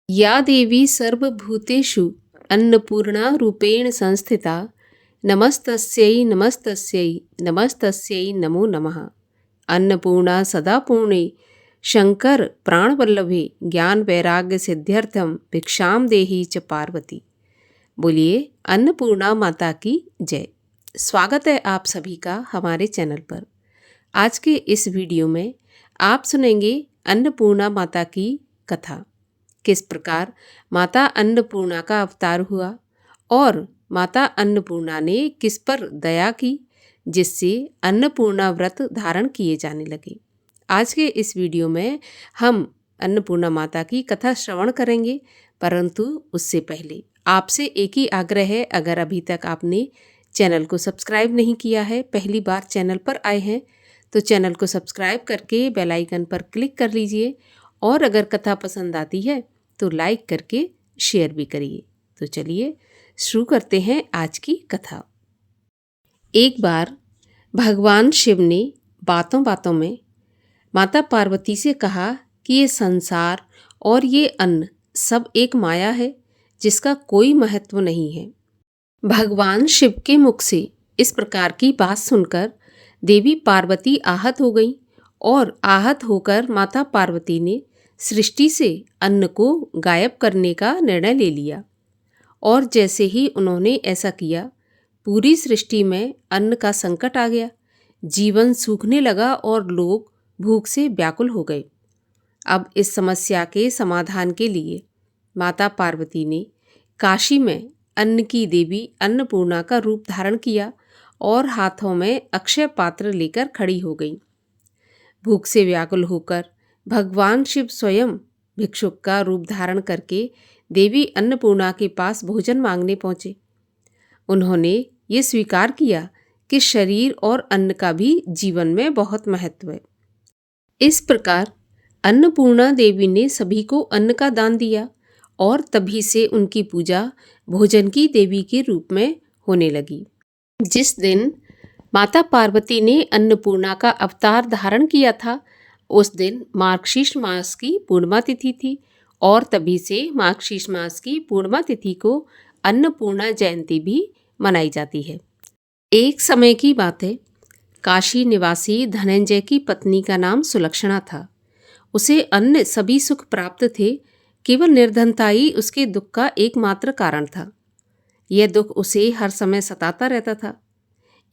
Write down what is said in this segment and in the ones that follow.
या देवी सर्वभूतेषु अन्नपूर्णा रूपेण संस्थिता नमस्तस्यै नमस्तस्यै नमस्तस्यै नमो नमः। अन्नपूर्णा सदा पूर्णे शंकर प्राणवल्लभे ज्ञान वैराग्य सिद्ध्यर्थम भिक्षाम देहि च पार्वती। बोलिए अन्नपूर्णा माता की जय। स्वागत है आप सभी का हमारे चैनल पर। आज के इस वीडियो में आप सुनेंगे अन्नपूर्णा माता की कथा। किस प्रकार माता अन्नपूर्णा का अवतार हुआ और माता अन्नपूर्णा ने किस पर दया की जिससे अन्नपूर्णा व्रत धारण किए जाने लगे। आज के इस वीडियो में हम अन्नपूर्णा माता की कथा श्रवण करेंगे, परंतु उससे पहले आपसे एक ही आग्रह है, अगर अभी तक आपने चैनल को सब्सक्राइब नहीं किया है, पहली बार चैनल पर आए हैं तो चैनल को सब्सक्राइब करके बेल आइकन पर क्लिक कर लीजिए और अगर कथा पसंद आती है तो लाइक करके शेयर भी करिए। तो चलिए शुरू करते हैं आज की कथा। एक बार भगवान शिव ने बातों बातों में माता पार्वती से कहा कि ये संसार और ये अन्न सब एक माया है जिसका कोई महत्व नहीं है। भगवान शिव के मुख से इस प्रकार की बात सुनकर देवी पार्वती आहत हो गई और आहत होकर माता पार्वती ने सृष्टि से अन्न को गायब करने का निर्णय ले लिया। और जैसे ही उन्होंने ऐसा किया, पूरी सृष्टि में अन्न का संकट आ गया, जीवन सूखने लगा और लोग भूख से व्याकुल हो गए। अब इस समस्या के समाधान के लिए माता पार्वती ने काशी में अन्न की देवी अन्नपूर्णा का रूप धारण किया और हाथों में अक्षय पात्र लेकर खड़ी हो गई। भूख से व्याकुल होकर भगवान शिव स्वयं भिक्षुक का रूप धारण करके देवी अन्नपूर्णा के पास भोजन मांगने पहुँचे। उन्होंने ये स्वीकार किया कि शरीर और अन्न का भी जीवन में बहुत महत्व है। इस प्रकार अन्नपूर्णा देवी ने सभी को अन्न का दान दिया और तभी से उनकी पूजा भोजन की देवी के रूप में होने लगी। जिस दिन माता पार्वती ने अन्नपूर्णा का अवतार धारण किया था, उस दिन मार्गशीर्ष मास की पूर्णिमा तिथि थी और तभी से मार्गशीर्ष मास की पूर्णिमा तिथि को अन्नपूर्णा जयंती भी मनाई जाती है। एक समय की बात है, काशी निवासी धनंजय की पत्नी का नाम सुलक्षणा था। उसे अन्य सभी सुख प्राप्त थे, केवल निर्धनता ही उसके दुख का एकमात्र कारण था। यह दुख उसे हर समय सताता रहता था।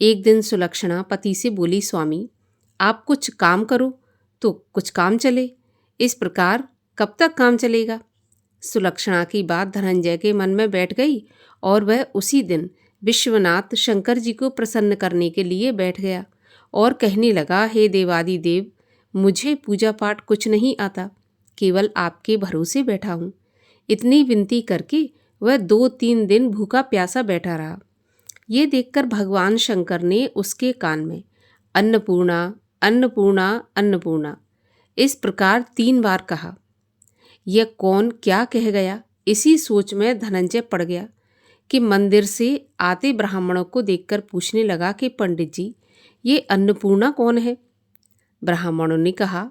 एक दिन सुलक्षणा पति से बोली, स्वामी आप कुछ काम करो तो कुछ काम चले, इस प्रकार कब तक काम चलेगा। सुलक्षणा की बात धनंजय के मन में बैठ गई और वह उसी दिन विश्वनाथ शंकर जी को प्रसन्न करने के लिए बैठ गया और कहने लगा, हे देवादिदेव, मुझे पूजा पाठ कुछ नहीं आता, केवल आपके भरोसे बैठा हूँ। इतनी विनती करके वह 2-3 दिन भूखा प्यासा बैठा रहा। ये देखकर भगवान शंकर ने उसके कान में अन्नपूर्णा अन्नपूर्णा अन्नपूर्णा इस प्रकार 3 बार कहा। यह कौन क्या कह गया, इसी सोच में धनंजय पड़ गया कि मंदिर से आते ब्राह्मणों को देखकर पूछने लगा कि पंडित जी, ये अन्नपूर्णा कौन है। ब्राह्मणों ने कहा,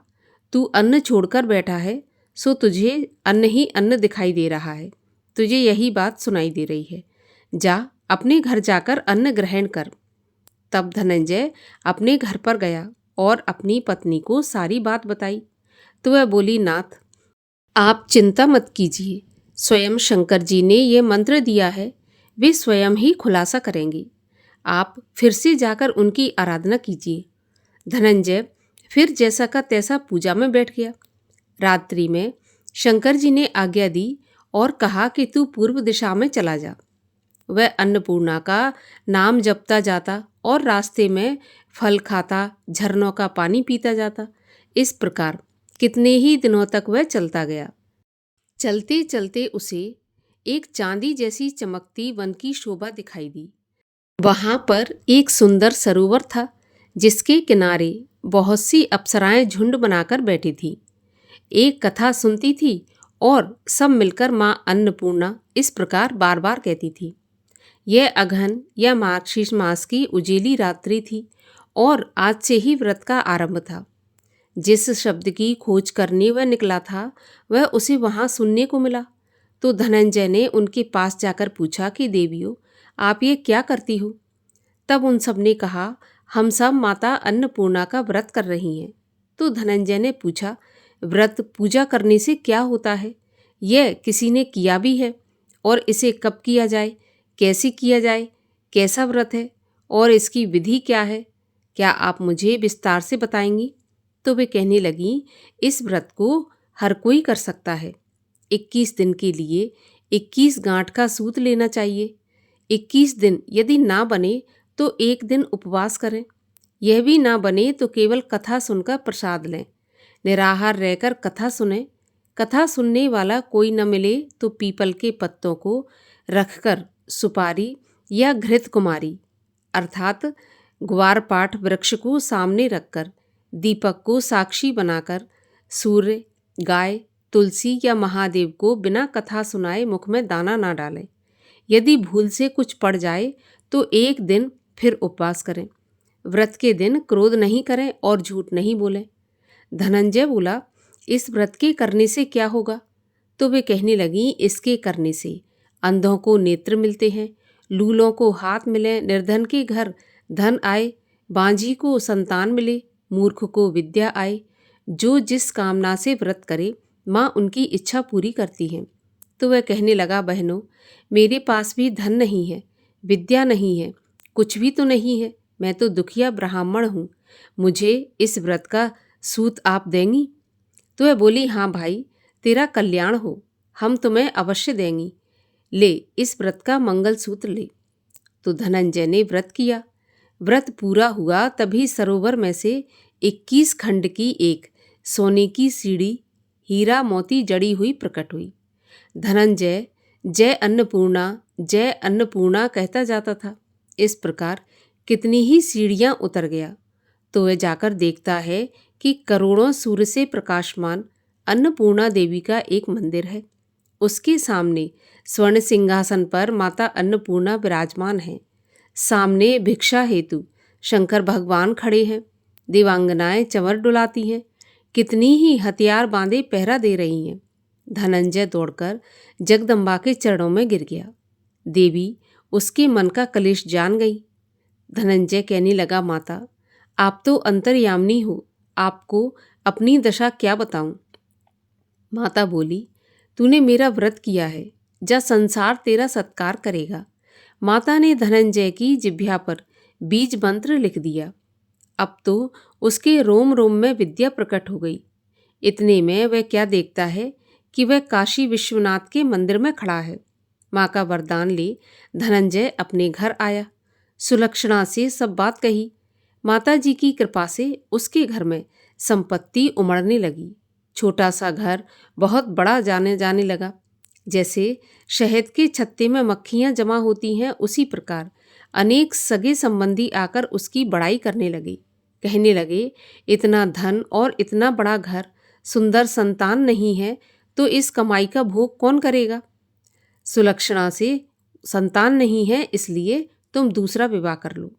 तू अन्न छोड़कर बैठा है, सो तुझे अन्न ही अन्न दिखाई दे रहा है, तुझे यही बात सुनाई दे रही है, जा अपने घर जाकर अन्न ग्रहण कर। तब धनंजय अपने घर पर गया और अपनी पत्नी को सारी बात बताई तो वह बोली, नाथ आप चिंता मत कीजिए, स्वयं शंकर जी ने ये मंत्र दिया है, वे स्वयं ही खुलासा करेंगे, आप फिर से जाकर उनकी आराधना कीजिए। धनंजय फिर जैसा का तैसा पूजा में बैठ गया। रात्रि में शंकर जी ने आज्ञा दी और कहा कि तू पूर्व दिशा में चला जा। वह अन्नपूर्णा का नाम जपता जाता और रास्ते में फल खाता, झरनों का पानी पीता जाता। इस प्रकार कितने ही दिनों तक वह चलता गया। चलते चलते उसे एक चांदी जैसी चमकती वन की शोभा दिखाई दी। वहां पर एक सुंदर सरोवर था जिसके किनारे बहुत सी अप्सराएं झुंड बनाकर बैठी थीं। एक कथा सुनती थी और सब मिलकर माँ अन्नपूर्णा इस प्रकार बार बार कहती थी। यह अगहन या मार्गशीर्ष मास की उजेली रात्रि थी और आज से ही व्रत का आरंभ था। जिस शब्द की खोज करने वह निकला था वह उसे वहाँ सुनने को मिला। तो धनंजय ने उनके पास जाकर पूछा कि देवियों, आप ये क्या करती हो? तब उन सब ने कहा, हम सब माता अन्नपूर्णा का व्रत कर रही हैं। तो धनंजय ने पूछा, व्रत पूजा करने से क्या होता है? यह किसी ने किया भी है? और इसे कब किया जाए, कैसे किया जाए, कैसा व्रत है और इसकी विधि क्या है? क्या आप मुझे विस्तार से बताएंगी? तो वे कहने लगीं, इस व्रत को हर कोई कर सकता है। 21 दिन के लिए 21 गांठ का सूत लेना चाहिए। 21 दिन यदि ना बने तो एक दिन उपवास करें। यह भी ना बने तो केवल कथा सुनकर प्रसाद लें। निराहार रहकर कथा सुनें। कथा सुनने वाला कोई न मिले तो पीपल के पत्तों को रखकर सुपारी या घृत कुमारी अर्थात ग्वारपाठ वृक्ष को सामने रखकर दीपक को साक्षी बनाकर सूर्य, गाय, तुलसी या महादेव को बिना कथा सुनाए मुख में दाना ना डालें। यदि भूल से कुछ पड़ जाए तो एक दिन फिर उपवास करें। व्रत के दिन क्रोध नहीं करें और झूठ नहीं बोलें। धनंजय बोला, इस व्रत के करने से क्या होगा? तो वे कहने लगी, इसके करने से अंधों को नेत्र मिलते हैं, लूलों को हाथ मिले, निर्धन के घर धन आए, बांझी को संतान मिले, मूर्ख को विद्या आए। जो जिस कामना से व्रत करे माँ उनकी इच्छा पूरी करती है। तो वह कहने लगा, बहनों, मेरे पास भी धन नहीं है, विद्या नहीं है, कुछ भी तो नहीं है। मैं तो दुखिया ब्राह्मण हूँ। मुझे इस व्रत का सूत आप देंगी? तो वह बोली, हाँ भाई, तेरा कल्याण हो, हम तुम्हें अवश्य देंगी। ले, इस व्रत का मंगल सूत्र ले। तो धनंजय ने व्रत किया। व्रत पूरा हुआ तभी सरोवर में से 21 खंड की एक सोने की सीढ़ी हीरा मोती जड़ी हुई प्रकट हुई। धनंजय जय अन्नपूर्णा कहता जाता था। इस प्रकार कितनी ही सीढ़ियां उतर गया तो वह जाकर देखता है कि करोड़ों सूर्य से प्रकाशमान अन्नपूर्णा देवी का एक मंदिर है। उसके सामने स्वर्ण सिंहासन पर माता अन्नपूर्णा विराजमान है। सामने भिक्षा हेतु शंकर भगवान खड़े हैं। देवांगनाएं चंवर डुलाती हैं। कितनी ही हथियार बांधे पहरा दे रही हैं। धनंजय दौड़कर जगदम्बा के चरणों में गिर गया। देवी उसके मन का कलेश जान गई। धनंजय कहने लगा, माता, आप तो अंतर्यामिनी हो, आपको अपनी दशा क्या बताऊं? माता बोली, तूने मेरा व्रत किया है, जा संसार तेरा सत्कार करेगा। माता ने धनंजय की जिह्वा पर बीज मंत्र लिख दिया। अब तो उसके रोम रोम में विद्या प्रकट हो गई। इतने में वह क्या देखता है कि वह काशी विश्वनाथ के मंदिर में खड़ा है। माँ का वरदान ले धनंजय अपने घर आया। सुलक्षणा से सब बात कही। माता जी की कृपा से उसके घर में संपत्ति उमड़ने लगी। छोटा सा घर बहुत बड़ा जाने लगा। जैसे शहद के छत्ते में मक्खियाँ जमा होती हैं, उसी प्रकार अनेक सगे संबंधी आकर उसकी बड़ाई करने लगे। कहने लगे, इतना धन और इतना बड़ा घर, सुंदर संतान नहीं है तो इस कमाई का भोग कौन करेगा? सुलक्षणा से संतान नहीं है, इसलिए तुम दूसरा विवाह कर लो।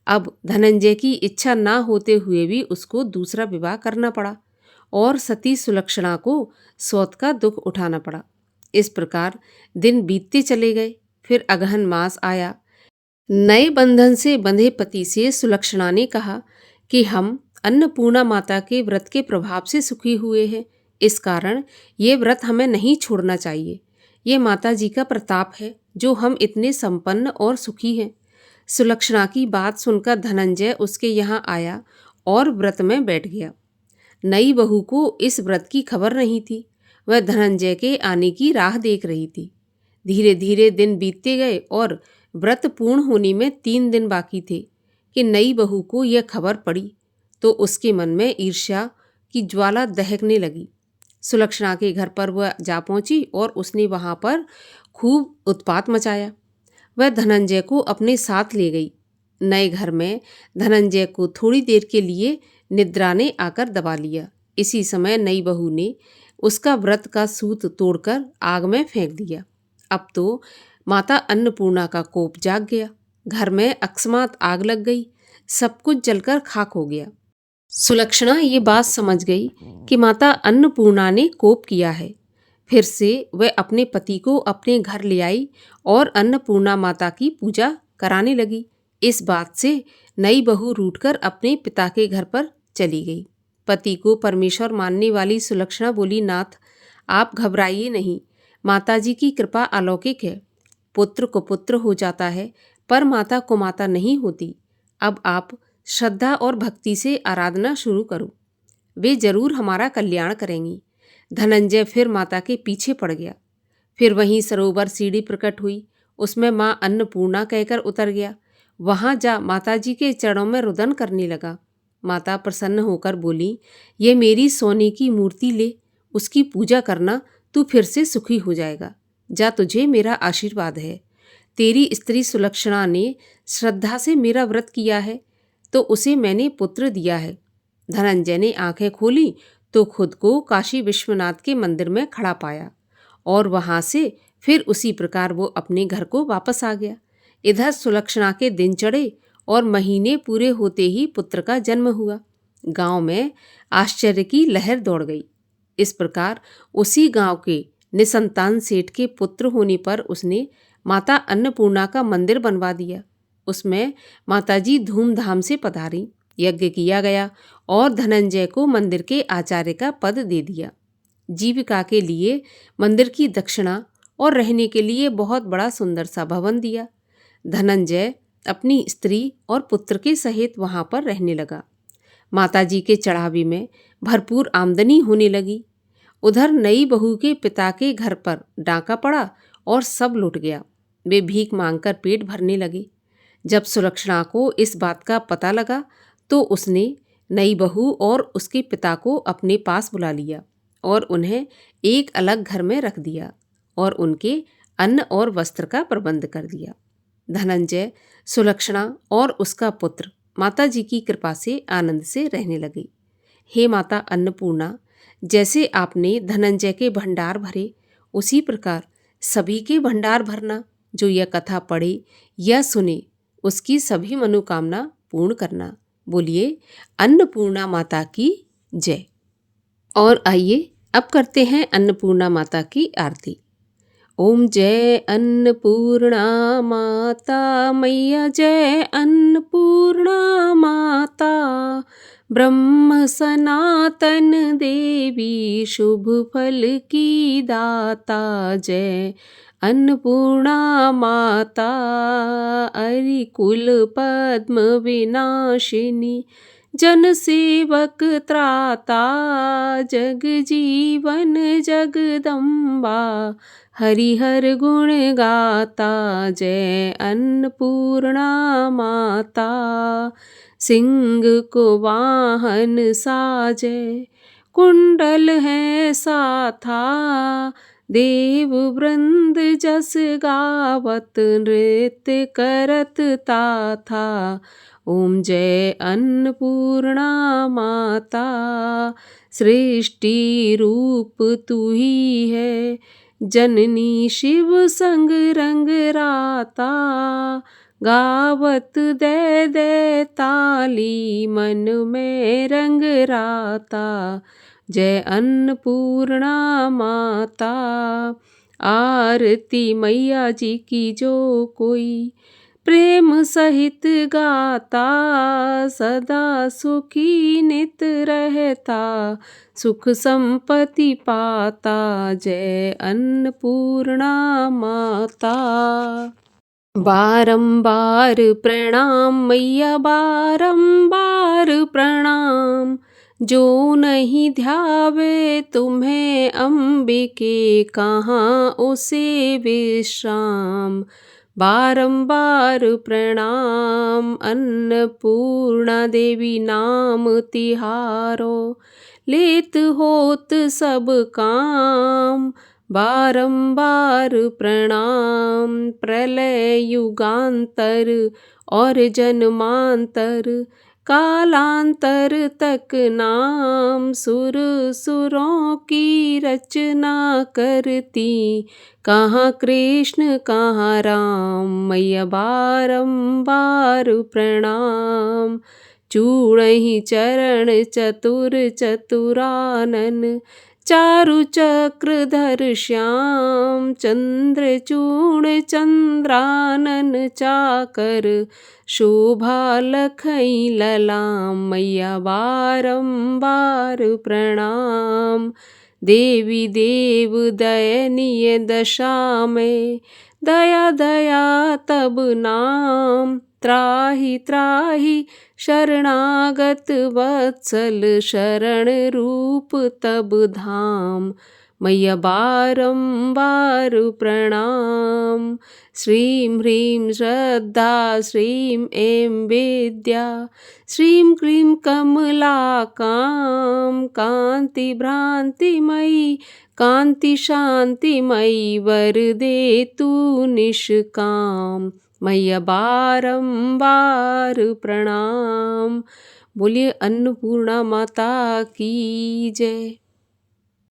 अब धनंजय की इच्छा ना होते हुए भी उसको दूसरा विवाह करना पड़ा और सती सुलक्षणा को सौत का दुख उठाना पड़ा। इस प्रकार दिन बीतते चले गए। फिर अगहन मास आया। नए बंधन से बंधे पति से सुलक्षणा ने कहा कि हम अन्नपूर्णा माता के व्रत के प्रभाव से सुखी हुए हैं, इस कारण ये व्रत हमें नहीं छोड़ना चाहिए। ये माता जी का प्रताप है जो हम इतने संपन्न और सुखी हैं। सुलक्षणा की बात सुनकर धनंजय उसके यहाँ आया और व्रत में बैठ गया। नई बहू को इस व्रत की खबर नहीं थी। वह धनंजय के आने की राह देख रही थी। धीरे धीरे दिन बीतते गए और व्रत पूर्ण होने में 3 दिन बाकी थे कि नई बहू को यह खबर पड़ी तो उसके मन में ईर्ष्या की ज्वाला दहकने लगी। सुलक्षणा के घर पर वह जा पहुंची और उसने वहां पर खूब उत्पात मचाया। वह धनंजय को अपने साथ ले गई। नए घर में धनंजय को थोड़ी देर के लिए निद्रा ने आकर दबा लिया। इसी समय नई बहू ने उसका व्रत का सूत तोड़कर आग में फेंक दिया। अब तो माता अन्नपूर्णा का कोप जाग गया। घर में अकस्मात आग लग गई। सब कुछ जलकर खाक हो गया। सुलक्षणा ये बात समझ गई कि माता अन्नपूर्णा ने कोप किया है। फिर से वह अपने पति को अपने घर ले आई और अन्नपूर्णा माता की पूजा कराने लगी। इस बात से नई बहू रूठकर अपने पिता के घर पर चली गई। पति को परमेश्वर मानने वाली सुलक्षणा बोली, नाथ, आप घबराइए नहीं, माताजी की कृपा अलौकिक है। पुत्र को पुत्र हो जाता है, पर माता को माता नहीं होती। अब आप श्रद्धा और भक्ति से आराधना शुरू करो, वे जरूर हमारा कल्याण करेंगी। धनंजय फिर माता के पीछे पड़ गया। फिर वहीं सरोवर सीढ़ी प्रकट हुई, उसमें माँ अन्नपूर्णा कहकर उतर गया। वहां जा माताजी के चरणों में रुदन करने लगा। माता प्रसन्न होकर बोली, ये मेरी सोने की मूर्ति ले, उसकी पूजा करना, तू फिर से सुखी हो जाएगा। जा, तुझे मेरा आशीर्वाद है। तेरी स्त्री सुलक्षणा ने श्रद्धा से मेरा व्रत किया है, तो उसे मैंने पुत्र दिया है। धनंजय ने आंखें खोली तो खुद को काशी विश्वनाथ के मंदिर में खड़ा पाया और वहां से फिर उसी प्रकार वो अपने घर को वापस आ गया। इधर सुलक्षणा के दिन चढ़े और महीने पूरे होते ही पुत्र का जन्म हुआ। गांव में आश्चर्य की लहर दौड़ गई। इस प्रकार उसी गांव के निसंतान सेठ के पुत्र होने पर उसने माता अन्नपूर्णा का मंदिर बनवा दिया। उसमें माताजी धूमधाम से पधारी, यज्ञ किया गया और धनंजय को मंदिर के आचार्य का पद दे दिया। जीविका के लिए मंदिर की दक्षिणा और रहने के लिए बहुत बड़ा सुंदर सा भवन दिया। धनंजय अपनी स्त्री और पुत्र के सहित वहां पर रहने लगा। माताजी के चढ़ावे में भरपूर आमदनी होने लगी। उधर नई बहू के पिता के घर पर डाका पड़ा और सब लुट गया। वे भीख मांगकर पेट भरने लगे। जब सुलक्षणा को इस बात का पता लगा तो उसने नई बहू और उसके पिता को अपने पास बुला लिया और उन्हें एक अलग घर में रख दिया और उनके अन्न और वस्त्र का प्रबंध कर दिया। धनंजय, सुलक्षणा और उसका पुत्र माताजी की कृपा से आनंद से रहने लगे। हे माता अन्नपूर्णा, जैसे आपने धनंजय के भंडार भरे, उसी प्रकार सभी के भंडार भरना। जो यह कथा पढ़े या सुने, उसकी सभी मनोकामना पूर्ण करना। बोलिए अन्नपूर्णा माता की जय। और आइए अब करते हैं अन्नपूर्णा माता की आरती। ओम जय अन्नपूर्णा माता मैया, जय अन्नपूर्णा माता। ब्रह्म सनातन देवी, शुभ फल की दाता। जय अन्नपूर्णा माता, अरिकुल पद्म विनाशिनी, जन सेवक त्राता। जग जीवन जगदम्बा, हरिहर गुण गाता। जय अन्नपूर्णा माता, सिंह को वाहन साजे, कुंडल है साथा। देव वृंद जस गावत, नृत्य करत ताथा। ओम जय अन्नपूर्णा माता, सृष्टि रूप तू ही है, जननी शिव संग रंग राता। गावत दे दे ताली, मन में रंग राता। जय अन्नपूर्णा माता, आरती मैया जी की जो कोई, प्रेम सहित गाता। सदा सुखी नित रहता, सुख संपत्ति पाता। जय अन्नपूर्णा माता। बारंबार प्रणाम मैया, बारंबार प्रणाम। जो नहीं ध्यावे तुम्हें अंबिके, कहाँ उसे विश्राम। बारंबार प्रणाम अन्नपूर्णा देवी, नाम तिहारो, लेत होत सब काम। बारंबार प्रणाम प्रलय युगांतर और जन्मांतर, कालांतर तक नाम। सुर सुरों की रचना करती, कहाँ कृष्ण कहाँ राम। मैया बारंबार प्रणाम, चूड़हि चरण चतुर चतुरानन चारु चक्रधर श्याम चंद्रचूड़ चंद्रानन चाकर शोभा लखई ललाम। मैया बारंबार प्रणाम। देवी देव दयनीय दशा में दया दया तब नाम। त्राहि त्राहि शरणागत वत्सल शरण रूप तब धाम। मैया बारंबार प्रणाम। श्रीं ह्रीं श्रद्धा श्रीं ऐं विद्या श्रीं क्लीं कमलाकां कांति भ्रांतिमयी कांति शांतिमयी वरदे तू निष्काम। मैया बारंबार प्रणाम। बोलिए अन्नपूर्णा माता की जय।